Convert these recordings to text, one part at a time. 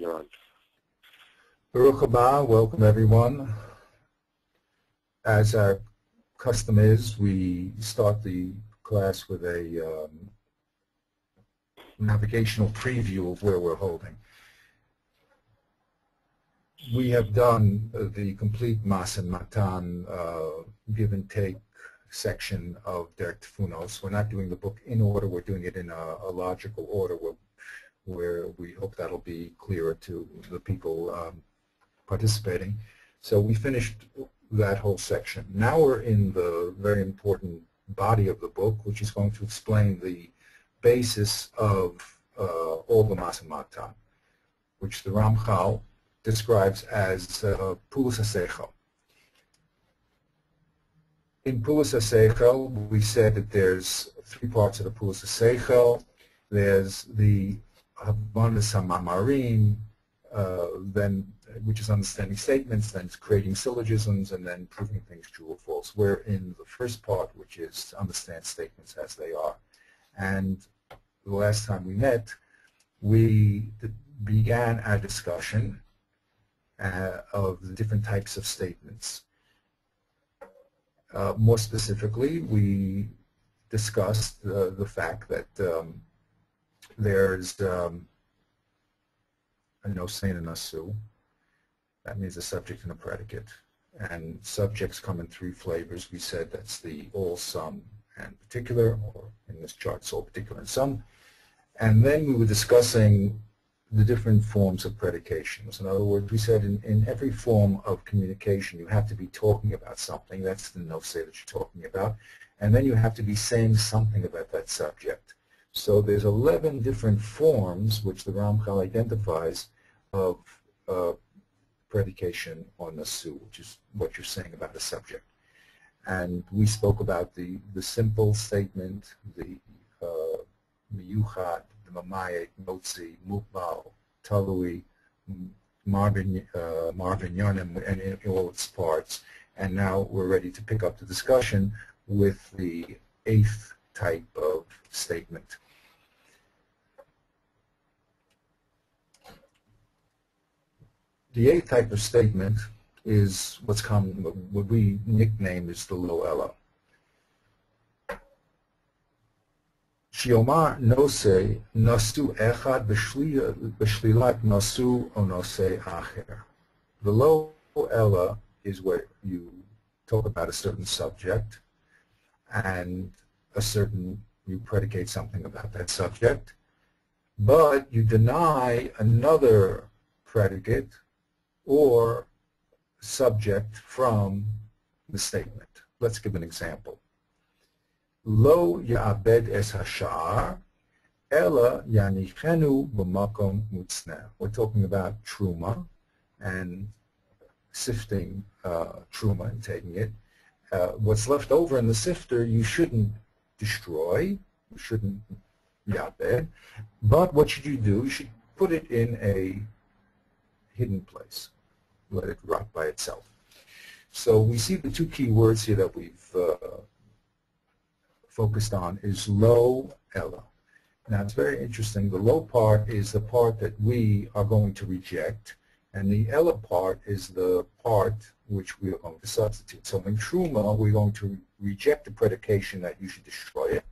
You're on. Baruch haba, welcome everyone. As our custom is, we start the class with a navigational preview of where we're holding. We have done the complete Mas and Matan give and take section of Derek Tfunos. We're not doing the book in order, we're doing it in a logical order where we hope that'll be clearer to the people participating. So we finished that whole section. Now we're in the very important body of the book, which is going to explain the basis of all the Mas and Matan, which the Ramchal describes as Pulas HaSeichel. In Pulas HaSeichel, we said that there's three parts of the Pulas HaSeichel. There's the Havanas HaMamarim, then which is understanding statements, then it's creating syllogisms, and then proving things true or false. We're in the first part, which is understand statements as they are. And the last time we met, we began our discussion of the different types of statements. More specifically, we discussed the fact that there's a nosein and nasu. That means a subject and a predicate. And subjects come in three flavors. We said that's the all, some, and particular, or in this chart, it's all, particular, and some. And then we were discussing the different forms of predications. In other words, we said in every form of communication, you have to be talking about something. That's the nosei that you're talking about. And then you have to be saying something about that subject. So there's 11 different forms which the Ramchal identifies of predication on nasu, which is what you're saying about the subject. And we spoke about the simple statement, the miyuchad, the mamayet, motzi, mukbal, talui, marvin yonim, and in all its parts. And now we're ready to pick up the discussion with the eighth type of statement. The eighth type of statement is what's common, what we nickname is the lo ella. Shiomar nosei nasu echad b'shlilat nasu o nosei acher. The lo ella is where you talk about a certain subject and you predicate something about that subject, but you deny another predicate or subject from the statement. Let's give an example. Lo ya'abed es hasha'ar, ela yanichenu b'makom mutzneh. We're talking about truma and sifting truma and taking it. What's left over in the sifter you shouldn't destroy, you shouldn't ya'abed, but what should you do? You should put it in a hidden place. Let it rot by itself. So we see the two key words here that we've focused on is lo ella. Now it's very interesting. The lo part is the part that we are going to reject, and the ella part is the part which we are going to substitute. So in truma, we're going to reject the predication that you should destroy it,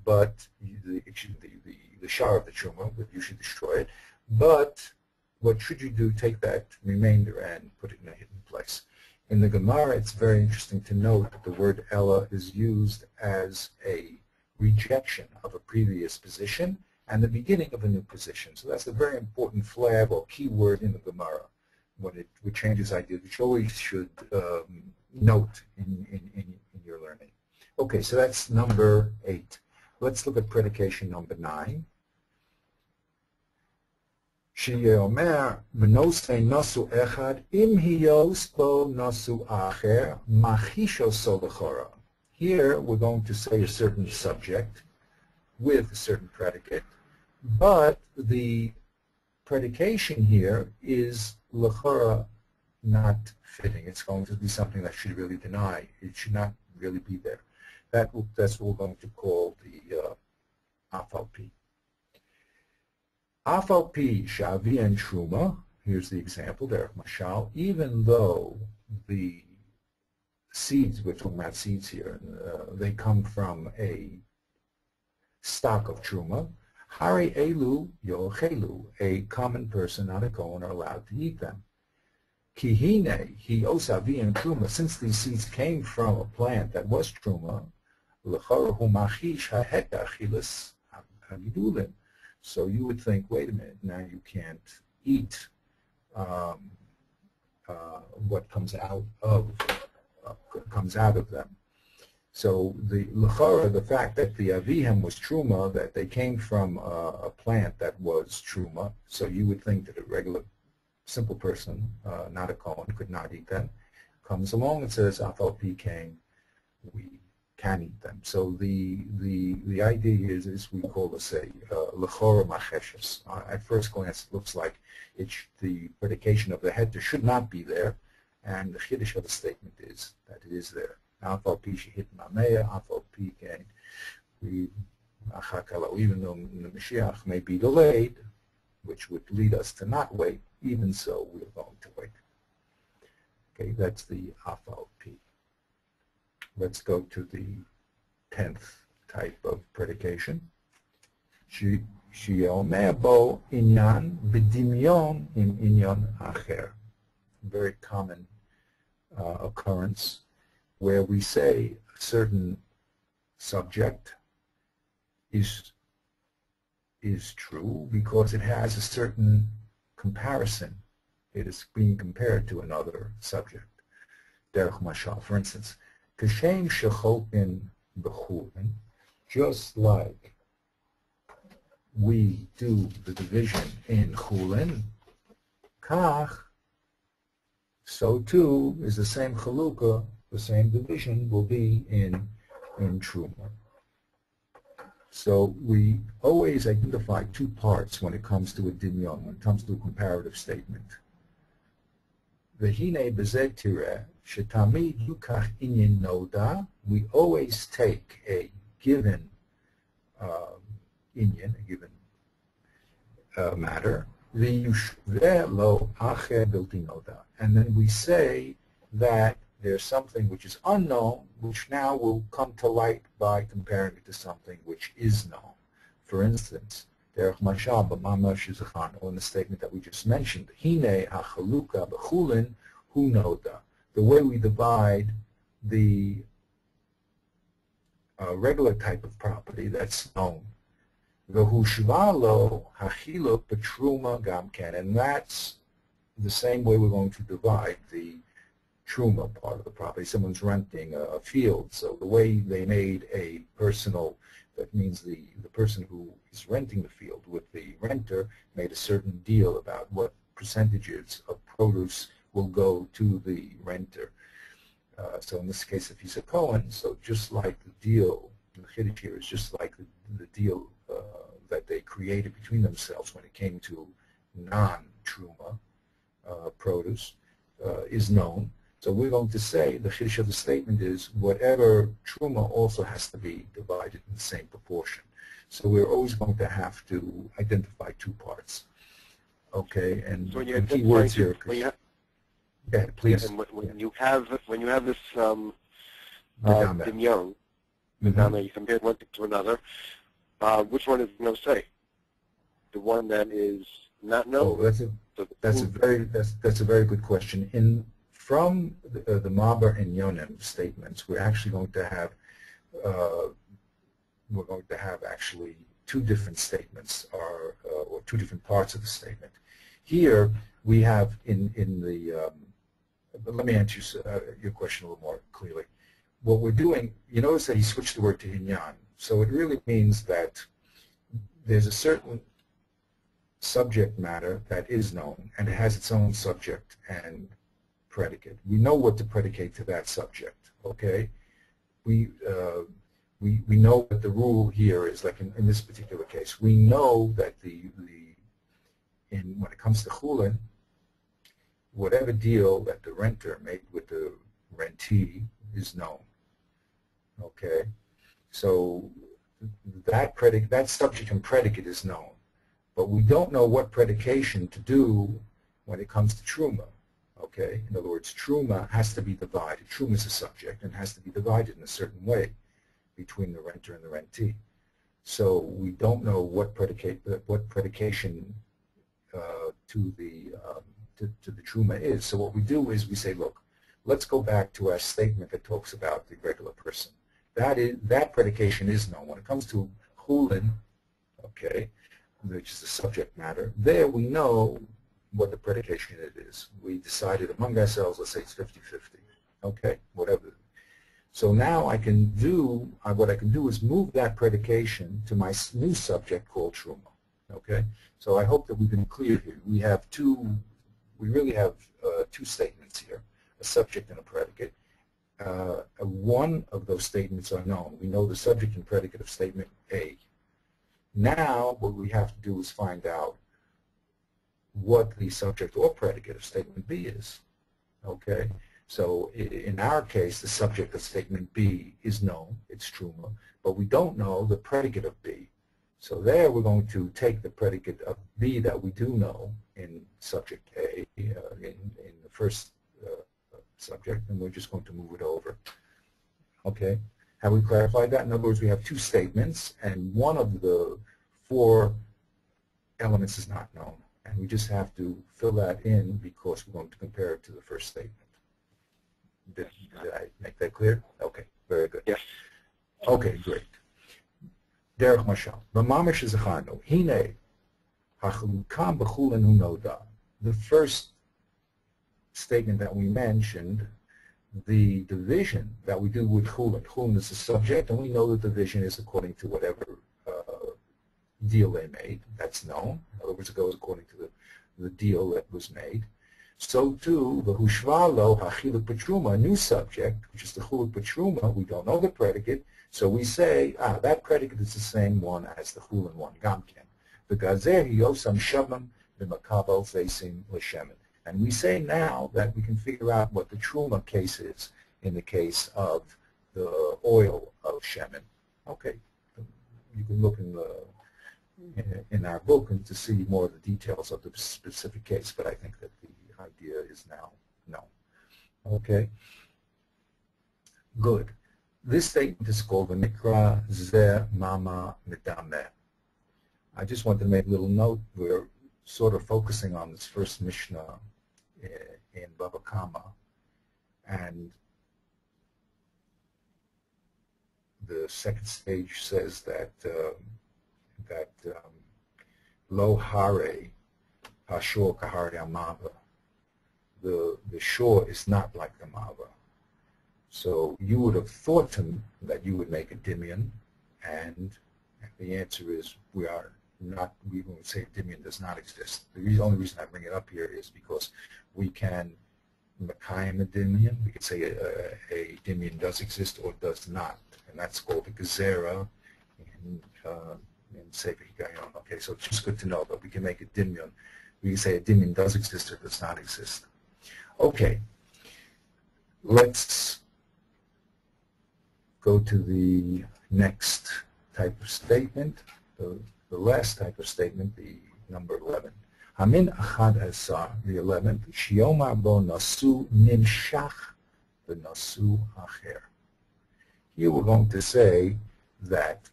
but the shar of the truma, but you should destroy it. But what should you do? Take that remainder and put it in a hidden place. In the Gemara, it's very interesting to note that the word ella is used as a rejection of a previous position and the beginning of a new position. So that's a very important flag or key word in the Gemara when it changes ideas, which you always should note in your learning. Okay, so that's number 8. Let's look at predication number 9. She'omer b'nosei nasu echad im hiyos bo nasu acher machisho solachora. Here we're going to say a certain subject with a certain predicate, but the predication here is lachora not fitting. It's going to be something that should really deny. It should not really be there. That's what we're going to call the afal pi. Af al pi shavi and truma, here's the example, derech mashal, even though the seeds, we're talking about seeds here, they come from a stock of truma, Hari elu yochelu, a common person, not a Kohen, are allowed to eat them. Kihine, hi osavi and truma, since these seeds came from a plant that was truma, l'charahu machish haheta chilas hagidulin. So you would think, wait a minute, now you can't eat what comes out of them. So the l'chara, the fact that the avihem was truma, that they came from a plant that was truma, so you would think that a regular, simple person, not a Kohen, could not eat them, comes along and says, afal pi kain, we can eat them. So the idea is we call this a l'chora macheshes. At first glance, it looks like the predication of the heter should not be there, and the chiddush of the statement is that it is there. Afal pi shehit mameya, afal pi kain, even though the Mashiach may be delayed, which would lead us to not wait, even so we're going to wait. Okay, that's the afal pi. Let's go to the 10th type of predication. Sheyomer bo inyan b'dimyon im inyan acher. Very common occurrence where we say a certain subject is true because it has a certain comparison. It is being compared to another subject. Derech mashal, for instance, Kashem shechokin b'chulin, just like we do the division in chulin, kach, so too is the same chalukah, the same division will be in truma. So we always identify two parts when it comes to a dinyon, when it comes to a comparative statement. V'hine b'zeh tireh, shetamid yukach inyan noda, we always take a given inyan, a given matter, v'yushveh lo acher bilti noda, and then we say that there's something which is unknown, which now will come to light by comparing it to something which is known. For instance, derech mashal b'mamar shizachan, or in the statement that we just mentioned, hine hachaluka b'chulin hu noda. The way we divide the regular type of property that's known. V'hushva lo hachiluk b'truma gamken, and that's the same way we're going to divide the truma part of the property. Someone's renting a field, so the way they made a personal, that means the person who is renting the field with the renter made a certain deal about what percentages of produce will go to the renter. So in this case, if he's a Kohen, so just like the deal, the chiddush here is just like the deal that they created between themselves when it came to non-truma produce is known. So we're going to say the chiddush of the statement is whatever truma also has to be divided in the same proportion. So we're always going to have to identify two parts. Okay, and so the key words here. Yeah, please. And when you have this dinyon, you compare one thing to another. Which one is no say? The one that is not known. Oh, that's a very good question. From the Mabar and Yonim statements, we're actually going to have actually two different statements, or two different parts of the statement. Here we have in the. Let me answer your question a little more clearly. What we're doing, you notice that he switched the word to hinyan, so it really means that there's a certain subject matter that is known and it has its own subject and predicate. We know what to predicate to that subject. Okay, we know what the rule here is. Like in this particular case, we know that when it comes to chulin, whatever deal that the renter made with the rentee is known. Okay, so that subject and predicate is known. But we don't know what predication to do when it comes to truma. Okay? In other words, truma has to be divided. Truma is a subject and has to be divided in a certain way between the renter and the rentee. So we don't know what predication to the truma is. So what we do is we say, look, let's go back to our statement that talks about the regular person. That predication is known. When it comes to chulin, okay, which is the subject matter, there we know what the predication it is. We decided among ourselves, let's say it's 50-50, okay, whatever. So now I can do, what I can do is move that predication to my new subject called truma, okay? So I hope that we've been clear here. We really have two statements here, a subject and a predicate. One of those statements are known. We know the subject and predicate of statement A. Now what we have to do is find out what the subject or predicate of statement B is. Okay? So in our case, the subject of statement B is known. It's truma. But we don't know the predicate of B. So there we're going to take the predicate of B that we do know in subject A, in the first subject, and we're just going to move it over. Okay? Have we clarified that? In other words, we have two statements, and one of the four elements is not known. And we just have to fill that in because we're going to compare it to the first statement. Did I make that clear? Okay, very good. Yes. Okay, great. Derech mashal. B'mamash zecharnu. Hine hachalukam b'chulin hu noda. The first statement that we mentioned, the division that we do with chulin. Chulin is the subject, and we know the division is according to whatever deal they made. That's known. In other words, it goes according to the deal that was made. So too, the hushvalo hachiluk b'truma, a new subject, which is the chuluk b'truma, we don't know the predicate, so we say, that predicate is the same one as the chulin one, gamken. The gazer yosam shabam b'makabel zeisim l'shemen. And we say now that we can figure out what the truma case is in the case of the oil of shemen. Okay, you can look in our book and to see more of the details of the specific case, but I think that the idea is now known. Okay, good. This statement is called the Mikra Ze Mama Medameh. I just wanted to make a little note. We're sort of focusing on this first Mishnah in Bava Kama, and the second stage says that lo hare hashor kahare amava. The shore is not like the mava. So you would have thought that you would make a dimion, and the answer is we would say dimion does not exist. The only reason I bring it up here is because we can makayim a dimion. We could say a dimion does exist or does not, and that's called a gezerah in Sefer Higayon. Okay, so it's just good to know that we can make a dimion. We can say a dimion does exist or does not exist. Okay, let's go to the next type of statement, the last type of statement, the number 11. Hamin achad asar, the 11th, shiomar bo nasu nimshach v'nasu acher. Here we're going to say that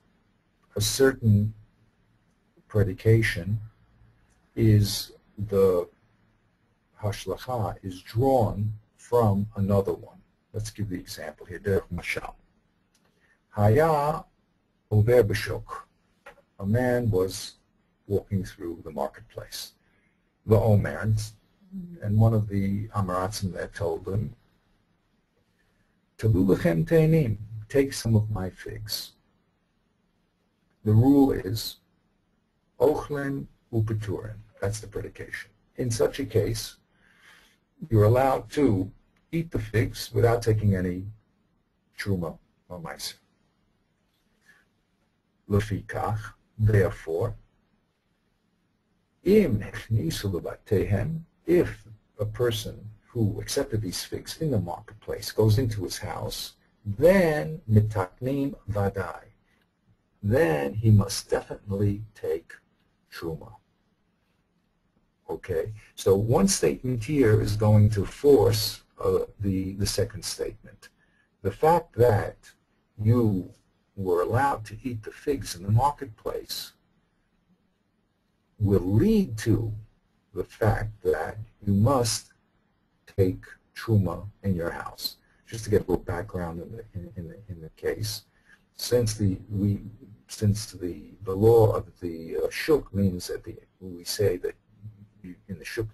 a certain predication is the hashlacha is drawn from another one. Let's give the example here. Derech mashal. Haya over b'shok. A man was walking through the marketplace. The Omer, and one of the Amaratzim there told him, Talu lechem teinim, take some of my figs. The rule is ochlen upeturin. That's the predication. In such a case, you're allowed to eat the figs without taking any truma or meiser. Lefikach, therefore, if a person who accepted these figs in the marketplace goes into his house, then mitaknim vadai, then he must definitely take truma. Okay, so one statement here is going to force the second statement. The fact that you were allowed to eat the figs in the marketplace will lead to the fact that you must take truma in your house. Just to get a little background in the case, since the law of the shuk means that we say that in the shuk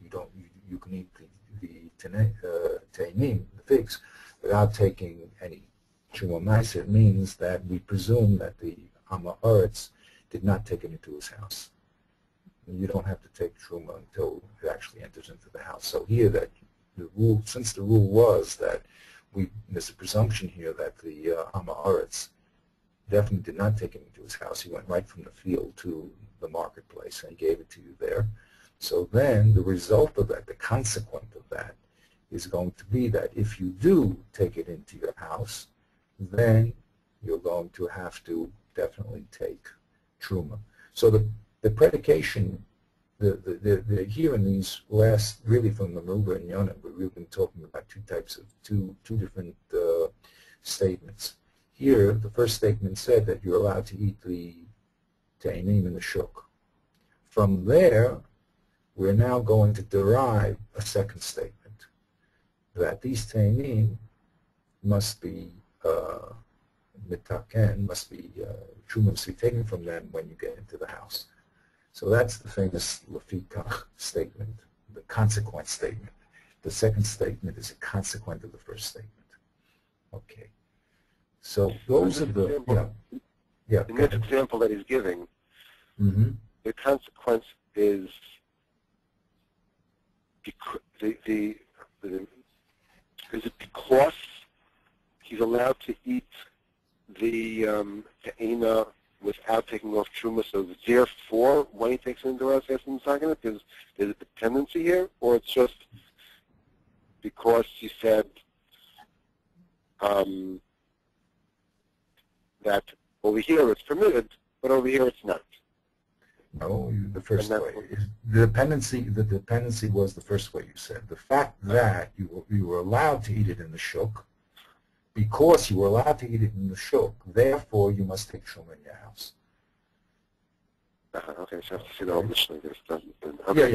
you can eat the tainim, the figs, without taking any truma ma'aser. It means that we presume that the Am Haaretz did not take it into his house. You don't have to take truma until it actually enters into the house. So here, that the rule, since the rule was that there's a presumption here that the Am Haaretz definitely did not take it into his house. He went right from the field to the marketplace and he gave it to you there. So then the result of that, the consequence of that, is going to be that if you do take it into your house, then you're going to have to definitely take truma. So the predication, here in these last, really from the Meruba and Yonah, we've been talking about two different statements. Here, the first statement said that you're allowed to eat the tainim in the shuk. From there, we're now going to derive a second statement, that these tainim must be mitaken, truma must be taken from them when you get into the house. So that's the famous Lefikach statement, the consequence statement. The second statement is a consequence of the first statement. Okay. So those are the, the next example that he's giving, the consequence is is it because he's allowed to eat the ta'ina without taking off truma, so therefore when he takes it into us, there's a dependency here, or it's just because he said that over here it's permitted, but over here it's not? No, the first way. The dependency was the first way you said. The fact that you were allowed to eat it in the shuk, because you were allowed to eat it in the shuk, therefore you must take truma in your house. Okay, so I have to see the whole Mishnah. Okay.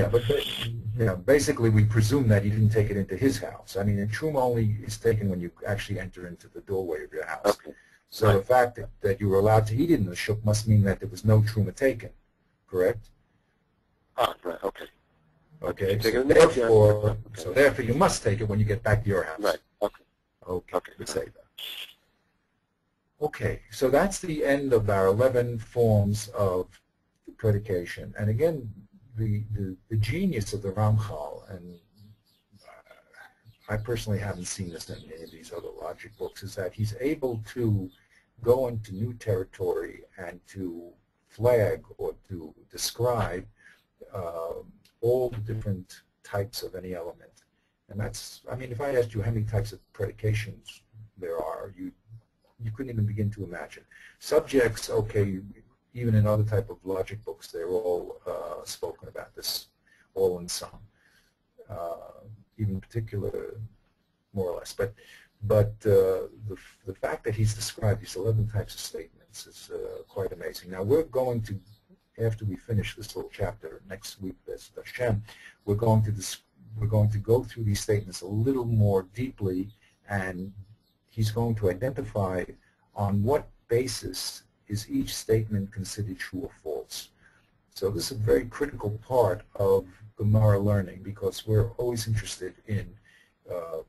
Yeah, basically we presume that he didn't take it into his house. I mean, and truma only is taken when you actually enter into the doorway of your house. Okay. So the fact that you were allowed to eat it in the shuk must mean that there was no truma taken, correct? Ah, right, okay. Okay, so therefore you must take it when you get back to your house. Right, okay. Okay, we say that. Okay, so that's the end of our 11 forms of predication. And again, the genius of the Ramchal, and I personally haven't seen this in any of these other logic books, is that he's able to go into new territory and to flag or to describe all the different types of any element. And that's, I mean, if I asked you how many types of predications there are, you couldn't even begin to imagine. Subjects, okay, even in other type of logic books, they're all spoken about this, all in some, even particular, more or less. But the fact that he's described these 11 types of statements is quite amazing. Now we're going to, after we finish this little chapter next week, that's Hashem, we're going to go through these statements a little more deeply, and he's going to identify on what basis is each statement considered true or false. So this is a very critical part of Gemara learning, because we're always interested in the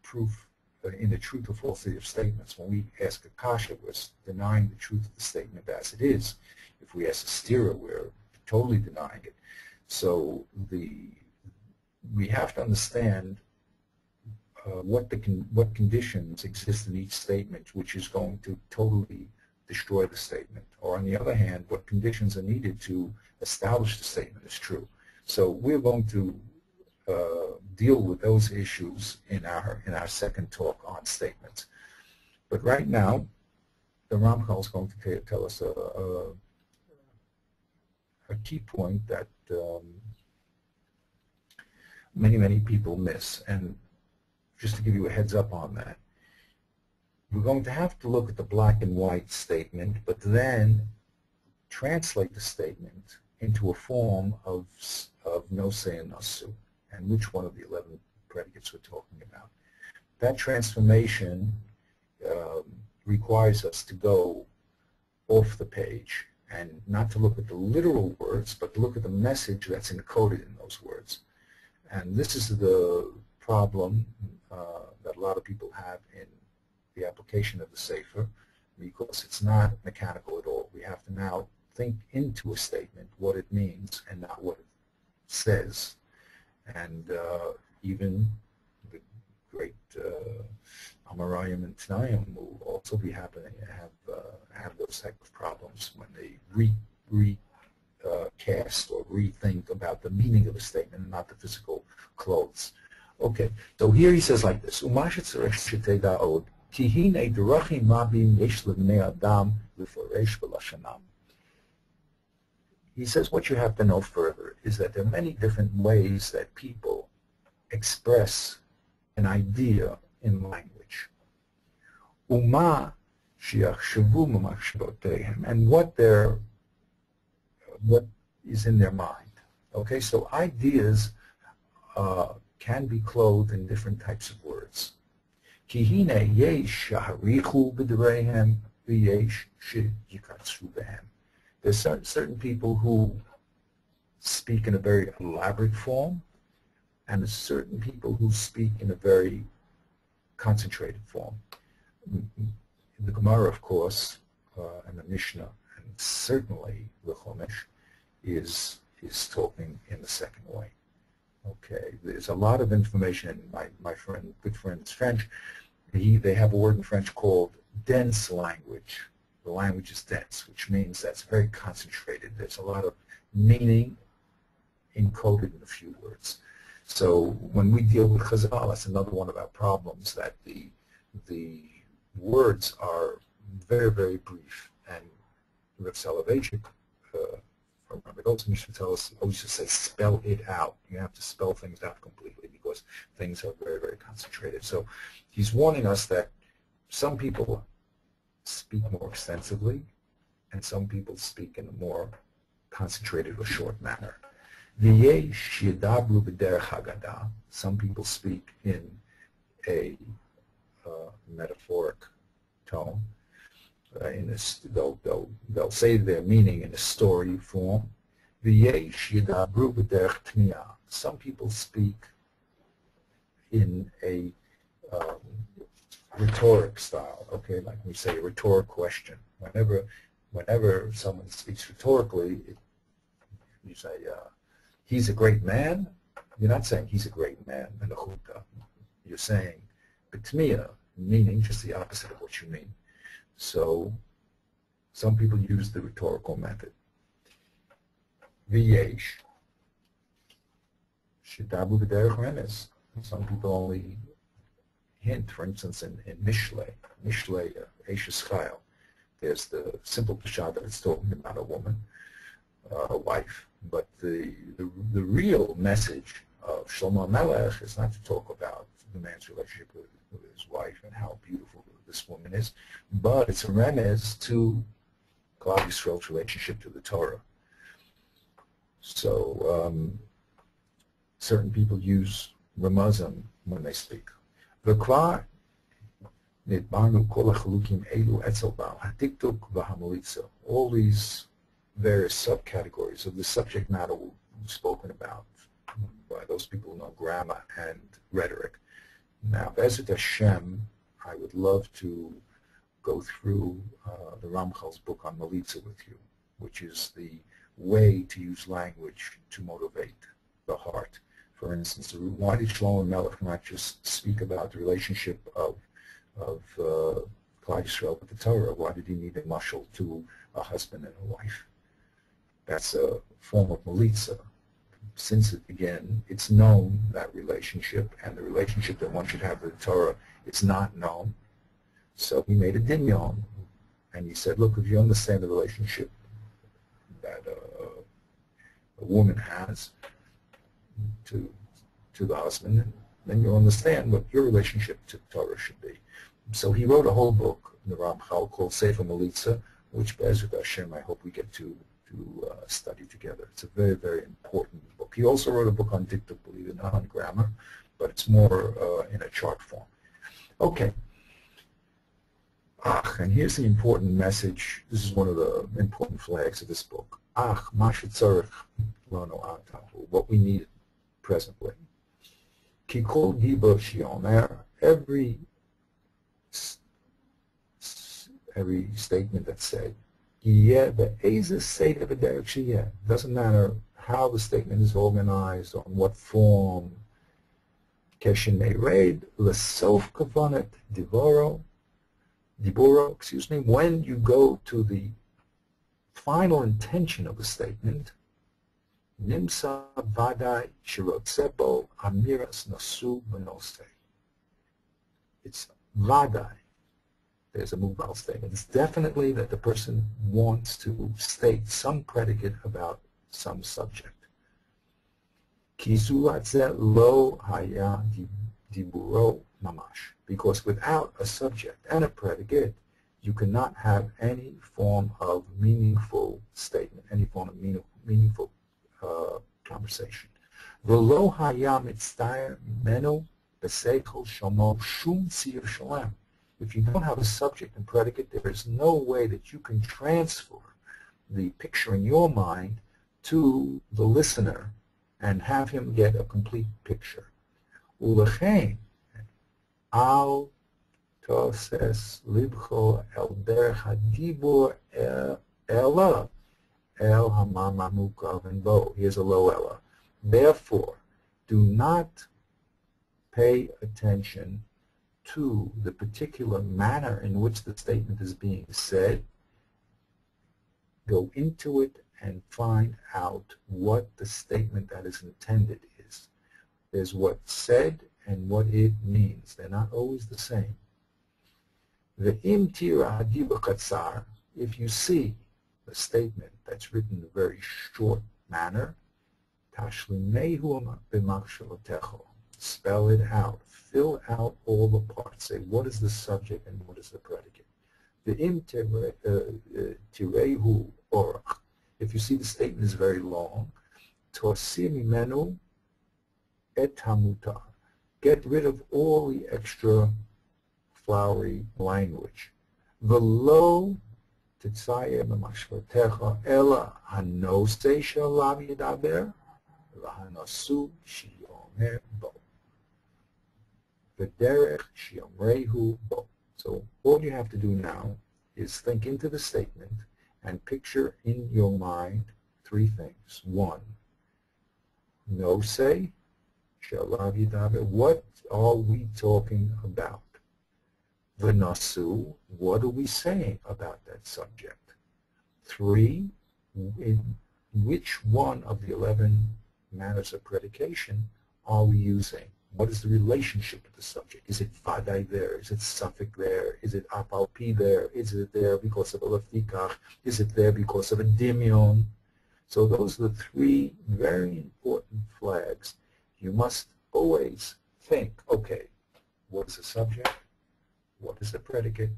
proof, in the truth or falsity of statements. When we ask a kasha, we're denying the truth of the statement as it is. If we ask a stira, we're totally denying it. So we have to understand what conditions exist in each statement, which is going to totally destroy the statement. Or on the other hand, what conditions are needed to establish the statement is true. So we're going to deal with those issues in our second talk on statements. But right now, the Ramchal is going to tell us a key point that many people miss. And just to give you a heads up on that, we're going to have to look at the black and white statement, but then translate the statement into a form of nose and nasu, and which one of the 11 predicates we're talking about. That transformation requires us to go off the page and not to look at the literal words, but to look at the message that's encoded in those words. And this is the problem that a lot of people have in the application of the Sefer, because it's not mechanical at all. We have to now think into a statement what it means and not what it says. And even the great Amarayim and Tanayim will also be happening, have those type of problems when they recast or rethink about the meaning of a statement and not the physical clothes. Okay, so here he says like this: he says what you have to know further is that there are many different ways that people express an idea in language. And what is in their mind. Okay, so ideas can be clothed in different types of words. There's certain people who speak in a very elaborate form, and there's certain people who speak in a very concentrated form. The Gemara, of course, and the Mishnah, and certainly the Chumash, is talking in the second way. Okay, there's a lot of information, and my good friend is French. They have a word in French called dense language. The language is dense, which means that's very concentrated. There's a lot of meaning encoded in a few words. So when we deal with Chazal, that's another one of our problems, that the words are very, very brief. And Rav Soloveitchik from Rabbi Goldsmith used to tell us, always to say, spell it out. You have to spell things out completely because things are very, very concentrated. So he's warning us that some people speak more extensively, and some people speak in a more concentrated or short manner. Some people speak in a metaphoric tone. They'll say their meaning in a story form. Some people speak in a rhetoric style, okay, like we say a rhetoric question. Whenever someone speaks rhetorically, you say, he's a great man. You're not saying he's a great man in the chukah. You're saying betmiya, meaning just the opposite of what you mean. So some people use the rhetorical method. V'yesh shedabu b'derech remez. Some people only hint. For instance, in Mishlei, Eishes Chayil, there's the simple pshat that it's talking about a woman, a wife. But the real message of Shlomo Melech is not to talk about the man's relationship with his wife and how beautiful this woman is, but it's a remez to Klal Yisrael's relationship to the Torah. So certain people use ramazim when they speak. All these various subcategories of the subject matter spoken about by those people who know grammar and rhetoric. Now, Be'ezrat Hashem, I would love to go through the Ramchal's book on Melitza with you, which is the way to use language to motivate the heart. For instance, why did Shlomo Melech not just speak about the relationship of Klal Yisrael with the Torah? Why did he need a mashal to a husband and a wife? That's a form of Melitza. Since, again, it's known, that relationship, and the relationship that one should have with the Torah is not known. So he made a dinyon, and he said, look, if you understand the relationship that a woman has to to the husband, and then you'll understand what your relationship to Torah should be. So he wrote a whole book, the Ramchal, called Sefer Melitza, which Be'ezrat Hashem I hope we get to study together. It's a very, very important book. He also wrote a book on dicta, believe it or not, on grammar, but it's more in a chart form. Okay. And here's the important message. This is one of the important flags of this book. Ma shetzarich lanu atahu, what we need presently. Ki kol gibo sheomer, every statement that said, doesn't matter how the statement is organized, on what form. When you go to the final intention of a statement, nimsa vadai shirotzebo amiras nasu benose. It's vadai. There's a mubal statement. It's definitely that the person wants to state some predicate about some subject. Kizulatze lo haya diburo mamash. Because without a subject and a predicate, you cannot have any form of meaningful statement, any form of meaningful conversation. V'lo haya mitzdayer menu b'seichel shomo shum tzir shalem. If you don't have a subject and predicate, there is no way that you can transfer the picture in your mind to the listener and have him get a complete picture. Ulechein al toses libcho el derech hadibur ela el hamamamukav and bo. Here's a low ella. Therefore, do not pay attention to the particular manner in which the statement is being said. Go into it and find out what the statement that is intended is. There's what's said and what it means. They're not always the same. If you see a statement that's written in a very short manner, spell it out. Fill out all the parts. Say, what is the subject and what is the predicate? If you see the statement is very long, get rid of all the extra flowery language. V'lo titzayer b'mashlotecha ela hanose shalav yidaber v'hanasu shiyomer bo. V'derech shiyomrehu bo. So all you have to do now is think into the statement and picture in your mind three things. One, nose, shalav yidaber. What are we talking about? V'nasu, what are we saying about that subject? Three, in which one of the 11 manners of predication are we using? What is the relationship to the subject? Is it vadai there? Is it suffix there? Is it apalpi there? Is it there because of a lefikach? Is it there because of a dimion? So those are the three very important flags. You must always think, okay, what is the subject? What is the predicate?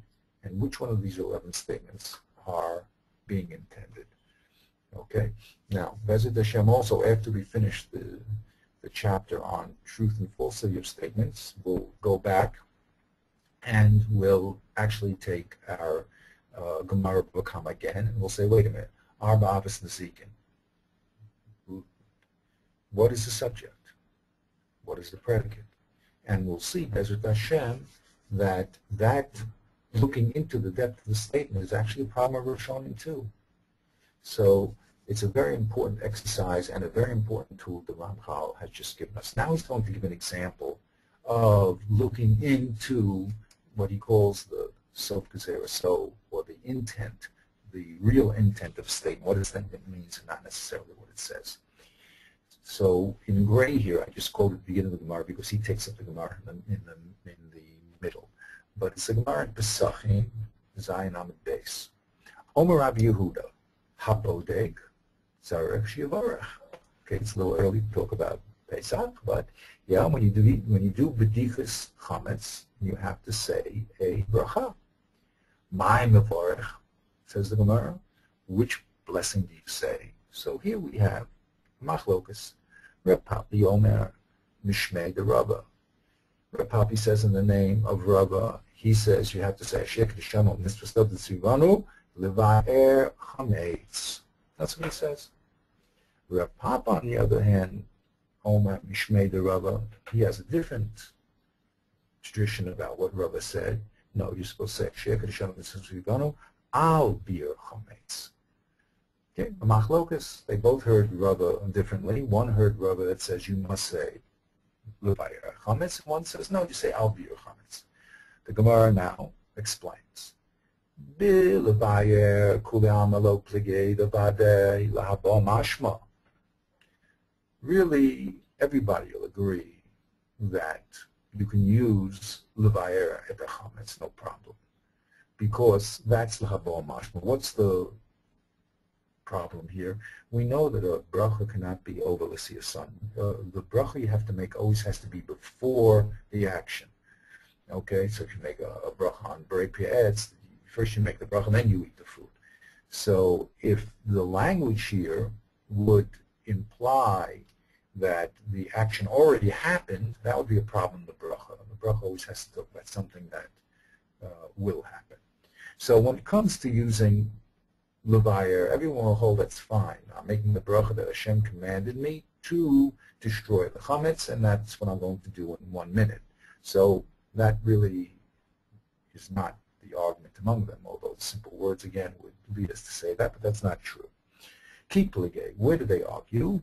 And which one of these 11 statements are being intended? Okay. Now, Be'ezrat Hashem, also after we finish the chapter on truth and falsity of statements, we'll go back and we'll actually take our Gemara B'Kama again, and we'll say, wait a minute, Arba Avos Nezikin. What is the subject? What is the predicate? And we'll see, Be'ezrat Hashem, that looking into the depth of the statement is actually a problem of Rishonim too. So it's a very important exercise and a very important tool that Ramchal has just given us. Now he's going to give an example of looking into what he calls the sof gezerah so, or the intent, the real intent of a statement. What a statement means and not necessarily what it says. So in gray here, I just quoted the beginning of the Gemara because he takes up the Gemara in the middle. But it's a Gemara in Pesachim, Zayin Amud Beis. Omer Rabbi Yehuda, Habodeg, Zarech Shivarech. Okay, it's a little early to talk about Pesach, but yeah, when you do bedichas chametz, you have to say a bracha. My mevorach, says the Gemara. Which blessing do you say? So here we have machlokas. Reb Papi Omer Mishmei de Rabba. Reb Papi says in the name of Rabba, he says you have to say Ashek Deshamo Mitzvah Tzivanu Levaer Chametz. That's what he says. Reb Papa, on the other hand, Omer Mishmei de Rabba, he has a different tradition about what Rabba said. No, you're supposed to say Ashek Deshamo Mitzvah Tzivanu Al Bir Chametz. Okay, the machlokas, they both heard Rabba differently. One heard Rabba that says you must say Levayer Chametz, and one says no, you say Al Bir Chametz. The Gemara now explains. Bi Levayer Kuleama Lo Pligei Levadei Lahabo Mashma. Really, everybody will agree that you can use Levayer at the Chametz, no problem, because that's Lahabo Mashma. What's the problem here? We know that a bracha cannot be over l'siyas son. The bracha you have to make always has to be before the action. Okay, so if you make a bracha on Berei Pe'etz, first you make the bracha and then you eat the food. So if the language here would imply that the action already happened, that would be a problem in the bracha. The bracha always has to talk about something that will happen. So when it comes to using Levayer, everyone will hold that's fine. I'm making the bracha that Hashem commanded me to destroy the chametz, and that's what I'm going to do in 1 minute. So that really is not the argument among them, although simple words again would lead us to say that, but that's not true. Kiplige, where do they argue?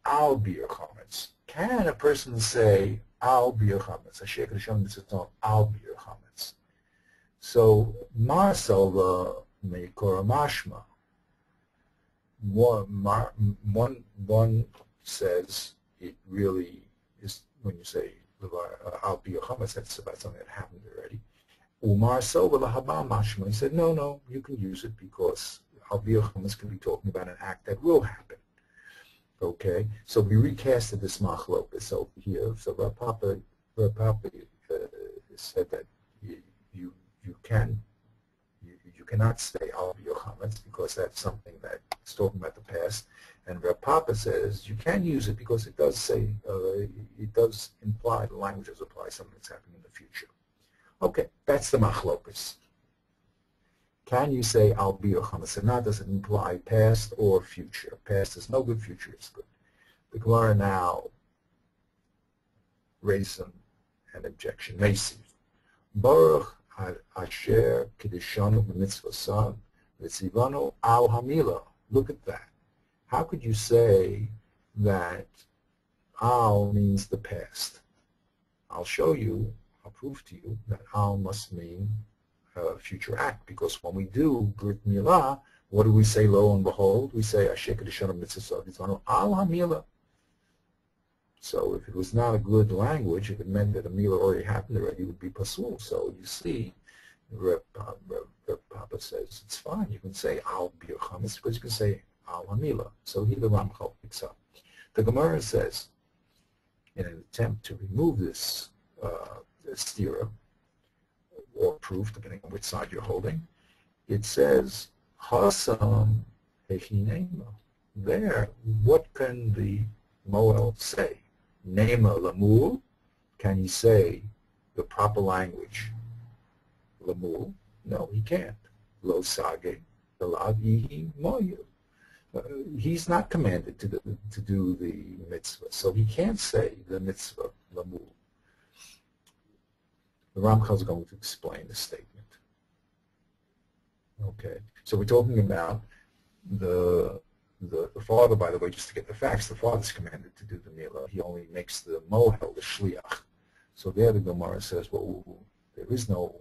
Al bir chametz. Can a person say al bir chametz? Ashek Hashem mitzvot al bir chametz. So Marsalva Meikora Mashma. One says it really is, when you say Al Bi Chametz, that's about something that happened already. Umar Sova Lahaba Mashma. He said, no, you can use it because Al Bi Chametz can be talking about an act that will happen. Okay, so we recasted this machlokes over here. So Rav Papa said that you cannot say Al Bi Chametz because that's something that's talking about the past. And Rav Papa says you can use it because it does say, it does imply, the language does apply something that's happening in the future. Okay, that's the machlokes. Can you say Al Bi Chametz? And now does it imply past or future? Past is no good, future is good. The Gemara now raises an objection. Macy. Baruch Asher Kedishanu B'mitzvah V'tzivanu Al Hamila. Look at that. How could you say that Al means the past? I'll show you, I'll prove to you that Al must mean future act, because when we do Brit Milah, what do we say, lo and behold? We say Asher Kedishanu B'mitzvah V'tzivanu Al Hamila. So if it was not a good language, if it meant that a milah already happened already, it would be pasul. So you see, Reb Papa says it's fine. You can say Al Bir Chametz because you can say Al Hamila. So here the Ramchal picks up. The Gemara says, in an attempt to remove this stira, or proof, depending on which side you're holding, it says Hasam Echinema. There, what can the Moel say? Nema Lamul, can he say the proper language? Lamul? No, he can't. Lo Sage, Ihi Moyu. He's not commanded to do the mitzvah, so he can't say the mitzvah Lamul. The Ramchal is going to explain the statement. Okay, so we're talking about the father, by the way, just to get the facts, the father's commanded to do the milah. He only makes the mohel, the shliach. So there the Gemara says, well, there is no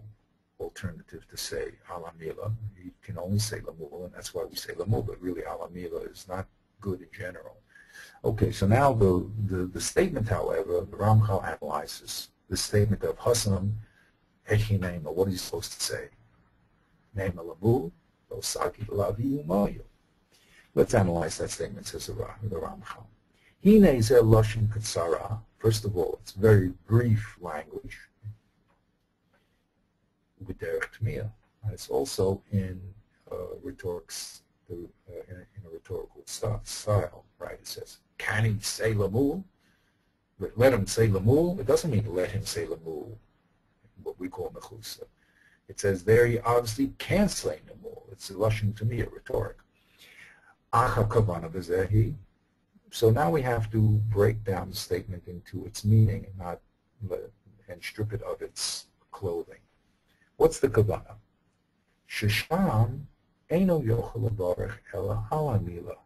alternative to say ala milah. You can only say lamul, and that's why we say lamul, but really ala milah is not good in general. Okay, so now the statement, however, the Ramchal analyzes the statement of Hasanam Echinema. What is he supposed to say? Nema lamul, lo sagi lavi umayu. Let's analyze that statement, says the Ramchal. Hine ze lashon katsara. First of all, it's very brief language. B'derech tmiyah. It's also in rhetorics, in a rhetorical style, right? It says, "Can he say lamul?" Let him say lamul. It doesn't mean let him say lamul, what we call mechusa. It says there he obviously can say lamul. It's a lashon tmiyah, rhetoric. Acha kavana b'zehi. So now we have to break down the statement into its meaning and strip it of its clothing. What's the kavana? Shesham eino yochel levarech ela ala mila.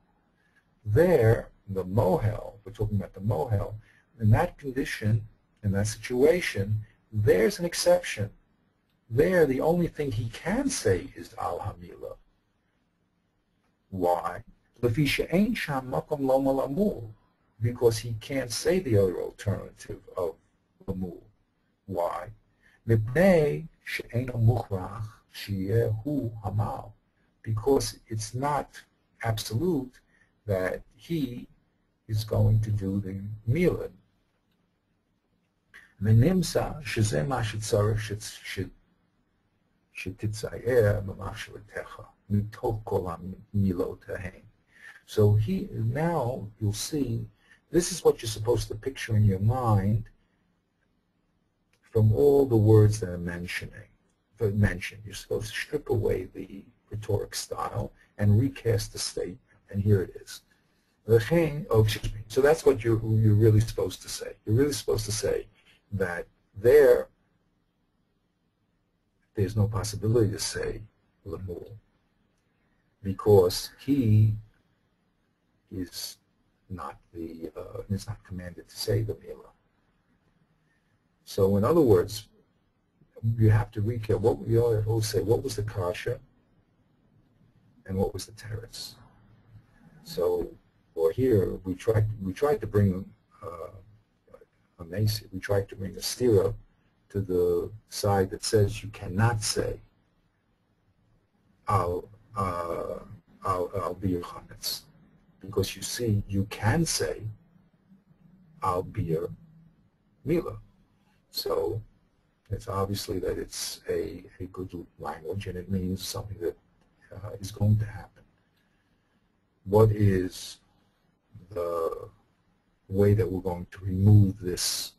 There, the mohel, we're talking about the mohel, in that condition, in that situation, there's an exception. There, the only thing he can say is al hamila. Why? Because he can't say the other alternative of lamul. Why? Because it's not absolute that he is going to do the milad. ונמצא שזה מה שצריך שתצייר במחשבתך מתוך כל המילות ההן. So now you'll see, this is what you're supposed to picture in your mind from all the words that I'm mentioned. You're supposed to strip away the rhetoric style and recast the statement, and here it is. Oh, excuse me. So that's what you're really supposed to say. You're really supposed to say that there's no possibility to say lamul because he is not commanded to say the mila. So in other words, you have to recap what we always say. What was the kasha and what was the teretz? So, or here we tried to bring we tried to bring a stira to the side that says you cannot say I'll be your chametz, because you see you can say I'll be your mila. So it's obviously that it's a good language and it means something that is going to happen. What is the way that we're going to remove this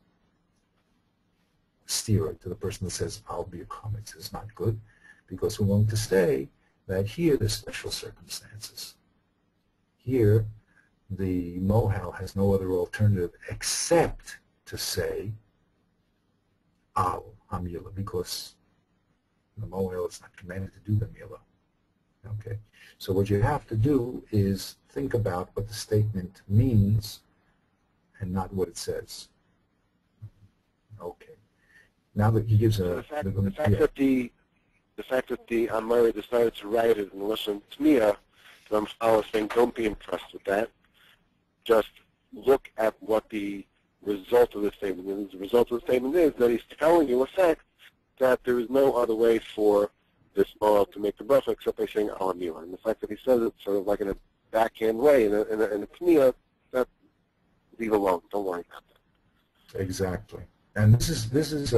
stira to the person that says I'll be a chametz is not good, because we're going to say that here there's special circumstances. Here the mohel has no other alternative except to say al hamila, because the mohel is not commanded to do the mila. Okay, so what you have to do is think about what the statement means and not what it says. Okay. Now that he gives the fact that the Amari decided to write it in Lashon Tmiyah, I was saying don't be impressed with that. Just look at what the result of the statement is. The result of the statement is that he's telling you, in fact, that there is no other way for this moral to make the bracha except by saying al hamila. And the fact that he says it sort of like in a backhand way, in a Tmiyah, that leave alone. Don't worry about that. Exactly. And this is this is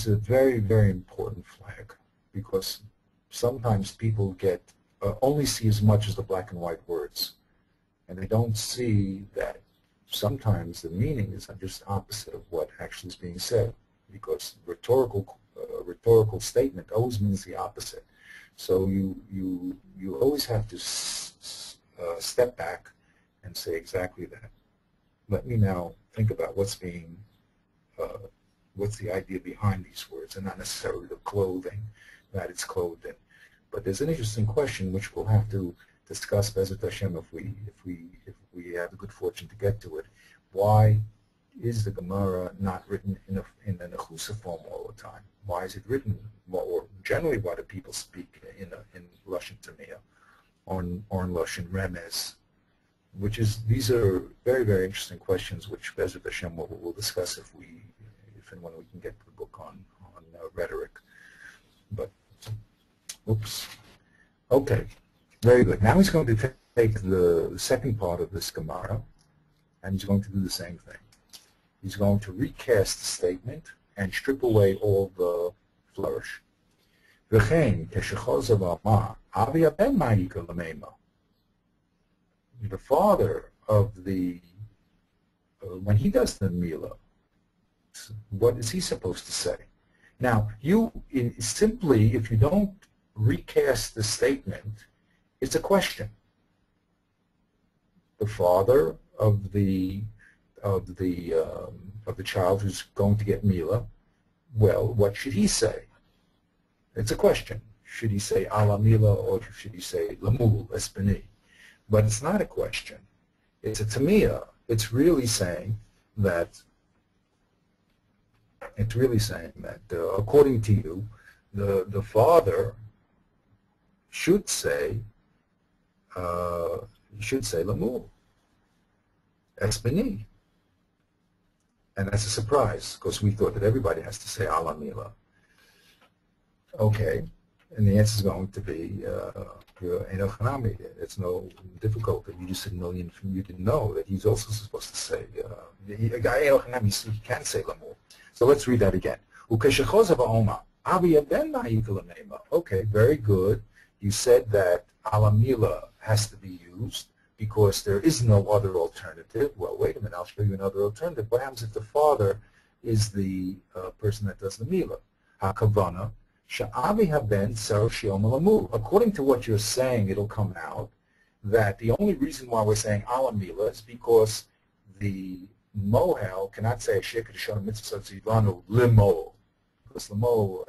a very, very important flag, because sometimes people only see as much as the black and white words, and they don't see that sometimes the meaning is just opposite of what actually is being said, because rhetorical statement always means the opposite. So you always have to step back and say exactly that. Let me now think about what's the idea behind these words, and not necessarily the clothing that it's clothed in. But there's an interesting question which we'll have to discuss, Bezrat Hashem, if we have the good fortune to get to it. Why is the Gemara not written in a nechusa form all the time? Why is it written, or generally why do people speak in Lashon Tmiyah or in Lashon Remez? These are very, very interesting questions which Bezrat Hashem we'll discuss if and when we can get to the book on rhetoric. But, oops. Okay. Very good. Now he's going to take the second part of this Gemara, and he's going to do the same thing. He's going to recast the statement and strip away all the flourish. The father of the, when he does the Mila, what is he supposed to say? Now, simply, if you don't recast the statement, it's a question. The father of the child who's going to get Mila, well, what should he say? It's a question. Should he say ala Mila or should he say lamul espeni? But it's not a question. It's a tamiyah. It's really saying that. According to you, the father should say lamul espeni. And that's a surprise, because we thought that everybody has to say ala Mila. Okay, and the answer is going to be Enoch Hanami. It's no difficulty. You just said million from you didn't know that he's also supposed to say a guy Enoch Hanami, he can say lamul. So let's read that again. Okay, very good. You said that ala Mila has to be used because there is no other alternative. Well, wait a minute, I'll show you another alternative. What happens if the father is the person that does the Mila? HaKavana, Sha'avi haben tzar shiom alamu. According to what you're saying, it'll come out that the only reason why we're saying ala Mila is because the mohel cannot say shekar shon mitzvah tzivanu limo, because limo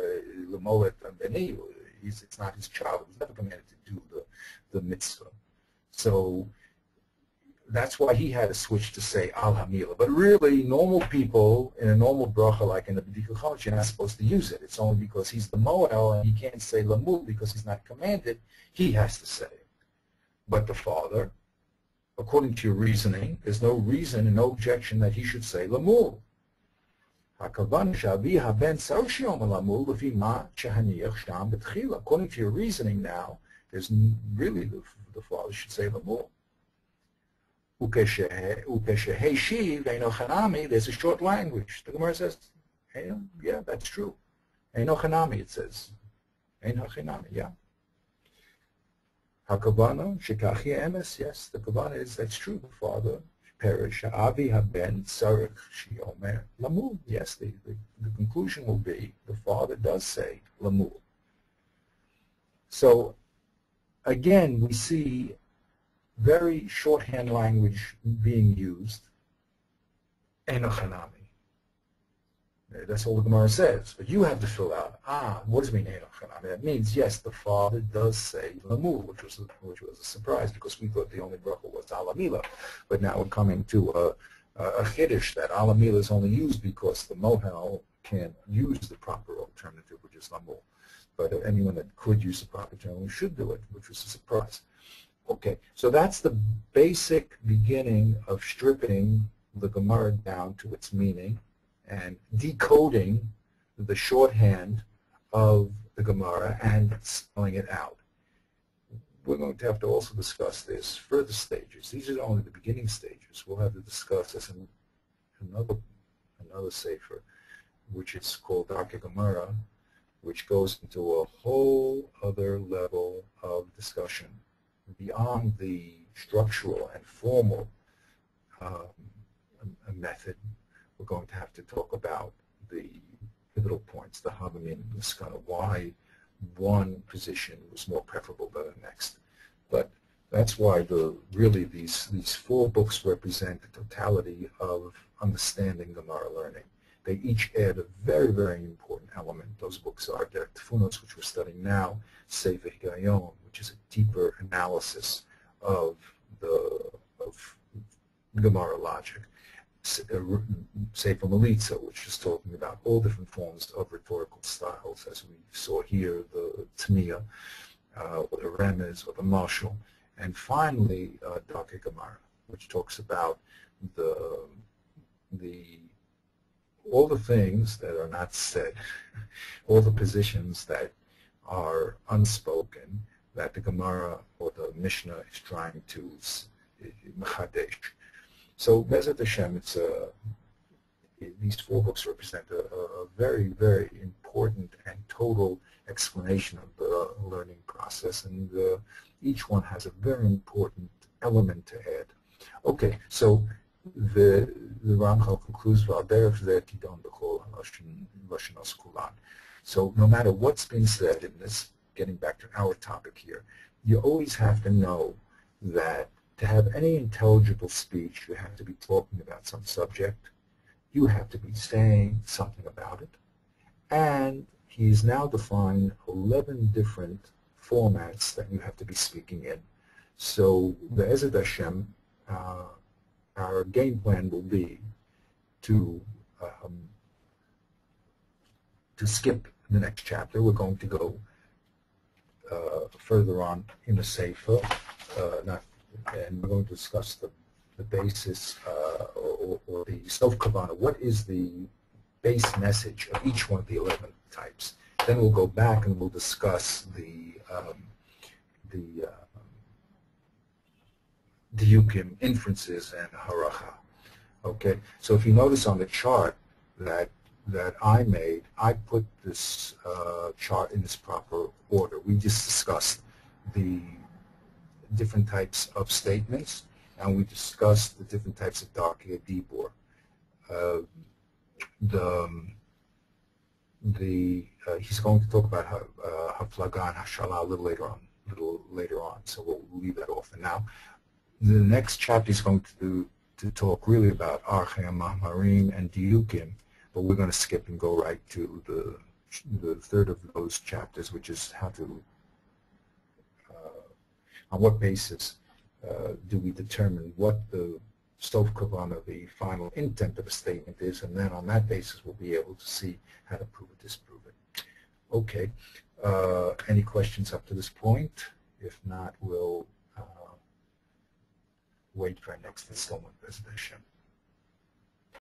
et beni, it's not his child. He's never commanded to do the mitzvah. So that's why he had to switch to say al hamila. But really, normal people in a normal bracha, like in the B'dikul Chometz, you're not supposed to use it. It's only because he's the moel and he can't say lamul because he's not commanded. He has to say it. But the father, according to your reasoning, there's no reason and no objection that he should say lamul. According to your reasoning now, there's really the father should say lamul. There's a short language. The Gemara says, yeah, that's true. It says. Yeah. Hakavana, Shekachi Emes, yes, the Kavana is, that's true, the father, perish, Avi haben Tzarech Shiomer Lamul. Yes, the conclusion will be, the father does say Lamul. So, again, we see very shorthand language being used, Enoch Hanami. That's all the Gemara says. But you have to fill out, what does it mean Enoch Hanami? That means, yes, the father does say Lamul, which was a surprise because we thought the only bracha was ala Mila. But now we're coming to a chiddush that ala Mila is only used because the mohel can't use the proper alternative, which is Lamul. But anyone that could use the proper alternative should do it, which was a surprise. Okay, so that's the basic beginning of stripping the Gemara down to its meaning and decoding the shorthand of the Gemara and spelling it out. We're going to have to also discuss this further stages. These are only the beginning stages. We'll have to discuss this in another sefer, which is called Darkei Gemara, which goes into a whole other level of discussion beyond the structural and formal method. We're going to have to talk about the pivotal points, the Havamim, the kind of why one position was more preferable than the next. But that's why really these 4 books represent the totality of understanding Gemara learning. They each add a very, very important element. Those books are Derek Tfunos, which we're studying now, Sefer Higayon, which is a deeper analysis of Gemara logic, Sefer Melitza, which is talking about all different forms of rhetorical styles, as we saw here, the Tamiya, or the Remez, or the Marshal, and finally Darkei Gemara, which talks about all the things that are not said, all the positions that are unspoken, that the Gemara or the Mishnah is trying to mechadesh. So Bezat Hashem, these 4 books represent a very, very important and total explanation of the learning process, and each one has a very important element to add. Okay, so the Ramchal concludes, so no matter what's been said in this, getting back to our topic here, you always have to know that to have any intelligible speech, you have to be talking about some subject, you have to be saying something about it, and he's now defined 11 different formats that you have to be speaking in. So the Ezed Hashem, our game plan will be to skip the next chapter. We're going to go further on in the Sefer, and we're going to discuss the basis or the Sof Kavanah. What is the base message of each one of the 11 types? Then we'll go back and we'll discuss the Diyukim, inferences, and haracha. Okay, so if you notice on the chart that I made, I put this chart in its proper order. We just discussed the different types of statements, and we discussed the different types of Darkei Dibur. He's going to talk about Haflaga and Hashala a little later on, so we'll leave that off for now. The next chapter is going to talk really about Archei Mahmarim and Diyukim, but we're going to skip and go right to the third of those chapters, which is how to, on what basis do we determine what the Sof Kavanah, the final intent of a statement is, and then on that basis we'll be able to see how to prove it, disprove it. Okay, any questions up to this point? If not, we'll wait for our next installment presentation.